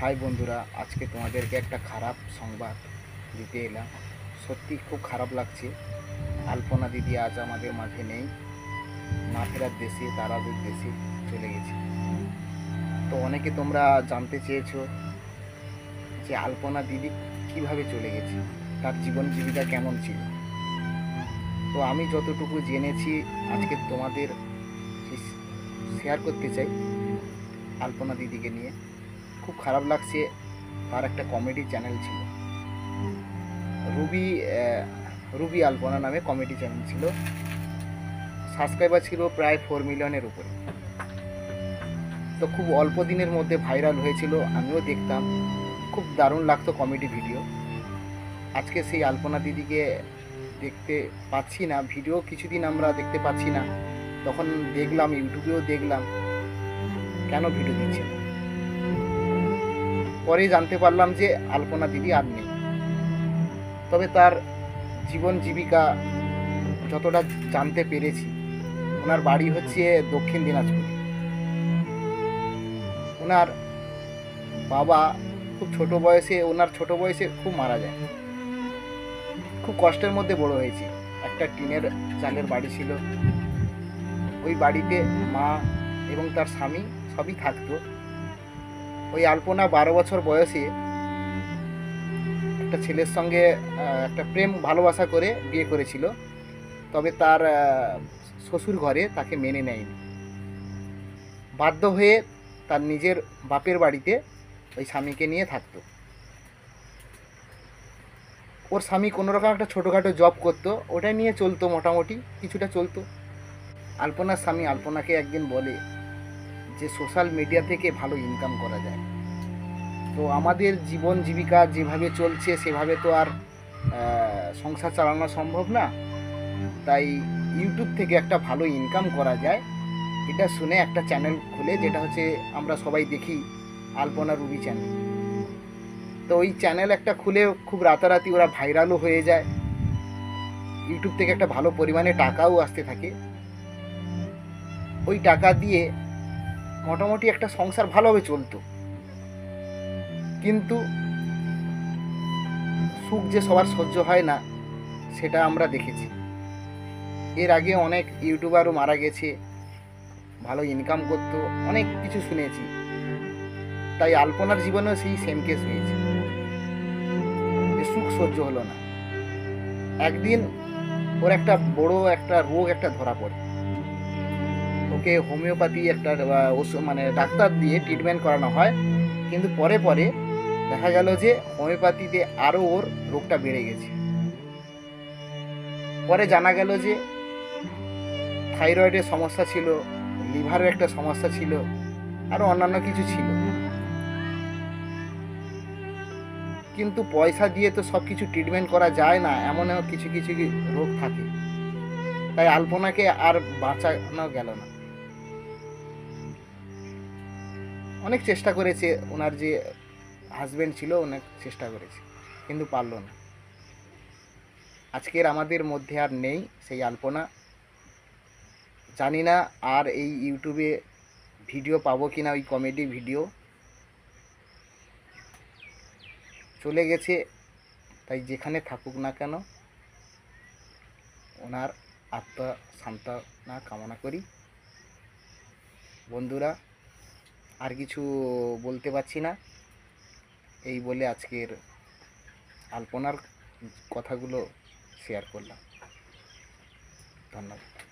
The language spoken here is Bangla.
হাই বন্ধুরা, আজকে তোমাদেরকে একটা খারাপ সংবাদ দিতে এলাম। সত্যি খুব খারাপ লাগছে। আলপনা দিদি আজ আমাদের মাঝে নেই। না ফেরার দেশে, তারাদের দেশে চলে গেছে। তো অনেকে তোমরা জানতে চেয়েছো যে আলপনা দিদি কিভাবে চলে গেছে, তার জীবন জীবিকা কেমন ছিল। তো আমি যতটুকু জেনেছি আজকে তোমাদের শেয়ার করতে চাই আলপনা দিদিকে নিয়ে। খুব খারাপ লাগছে। তার একটা কমেডি চ্যানেল ছিল, রুবি রুবি আলপনা নামে কমেডি চ্যানেল ছিল। সাবস্ক্রাইবার ছিল প্রায় 4 মিলিয়নের উপরে। তো খুব অল্প দিনের মধ্যে ভাইরাল হয়েছিল, আমিও দেখতাম। খুব দারুণ লাগতো কমেডি ভিডিও। আজকে সেই আলপনা দিদিকে দেখতে পাচ্ছি না, ভিডিও কিছুদিন আমরা দেখতে পাচ্ছি না। তখন দেখলাম, ইউটিউবেও দেখলাম কেন ভিডিও দিচ্ছে না। পরে জানতে পারলাম যে আলপনা দিদি আর নেই। তবে তার জীবন জীবিকা যতটা জানতে পেরেছি, ওনার বাড়ি হচ্ছে দক্ষিণ দিনাজপুরে। ওনার বাবা ওনার ছোট বয়সে খুব মারা যায়। খুব কষ্টের মধ্যে বড় হয়েছে। একটা টিনের চালের বাড়ি ছিল। ওই বাড়িতে মা এবং তার স্বামী সবই থাকতো। ওই আলপনা 12 বছর বয়সে একটা ছেলের সঙ্গে একটা প্রেম ভালোবাসা করে বিয়ে করেছিল। তবে তার শ্বশুর ঘরে তাকে মেনে নেয়নি। বাধ্য হয়ে তার নিজের বাপের বাড়িতে ওই স্বামীকে নিয়ে থাকতো। ওর স্বামী কোনোরকম একটা ছোটোখাটো জব করতো, ওটা নিয়ে চলতো, মোটামুটি কিছুটা চলতো। আলপনার স্বামী আলপনাকে একদিন বলে যে সোশ্যাল মিডিয়া থেকে ভালো ইনকাম করা যায়। তো আমাদের জীবন জীবিকা যেভাবে চলছে সেভাবে তো আর সংসার চালানো সম্ভব না। তাই ইউটিউব থেকে একটা ভালো ইনকাম করা যায়, এটা শুনে একটা চ্যানেল খুলে, যেটা হচ্ছে আমরা সবাই দেখি, আলপনা রুবি চ্যানেল। তো ওই চ্যানেল একটা খুলে খুব রাতারাতি ওরা ভাইরালও হয়ে যায়। ইউটিউব থেকে একটা ভালো পরিমাণে টাকাও আসতে থাকে। ওই টাকা দিয়ে মোটামুটি একটা সংসার ভালোভাবে চলতো। কিন্তু সুখ যে সবার সহ্য হয় না, সেটা আমরা দেখেছি। এর আগে অনেক ইউটিউবারও মারা গেছে, ভালো ইনকাম করতো, অনেক কিছু শুনেছি। তাই আলপনার জীবনেও সেই সেম কেস হয়েছে, যে সুখ সহ্য হলো না। একদিন ওর একটা বড় একটা রোগ একটা ধরা পড়ে। ওকে হোমিওপ্যাথি একটা মানে ডাক্তার দিয়ে ট্রিটমেন্ট করানো হয়। কিন্তু পরে পরে দেখা গেল যে হোমিওপ্যাথিতে আরও ওর রোগটা বেড়ে গেছে। পরে জানা গেল যে থাইরয়েডের সমস্যা ছিল, লিভারের একটা সমস্যা ছিল, আরও অন্যান্য কিছু ছিল। কিন্তু পয়সা দিয়ে তো সব কিছু ট্রিটমেন্ট করা যায় না, এমনও কিছু কিছু রোগ থাকে। তাই আলপনাকে আর বাঁচানো গেল না। অনেক চেষ্টা করেছে, ওনার যে হাজব্যান্ড ছিল অনেক চেষ্টা করেছে, কিন্তু পারলো না। আজকের আমাদের মধ্যে আর নেই সেই আলপনা। জানি না আর এই ইউটিউবে ভিডিও পাবো কি না, ওই কমেডি ভিডিও। চলে গেছে, তাই যেখানে থাকুক না কেন ওনার আত্মা সান্ত্বনা কামনা করি। বন্ধুরা, আর কিছু বলতে পারছি না। এই বলে আজকের আলপনার কথাগুলো শেয়ার করলাম। ধন্যবাদ।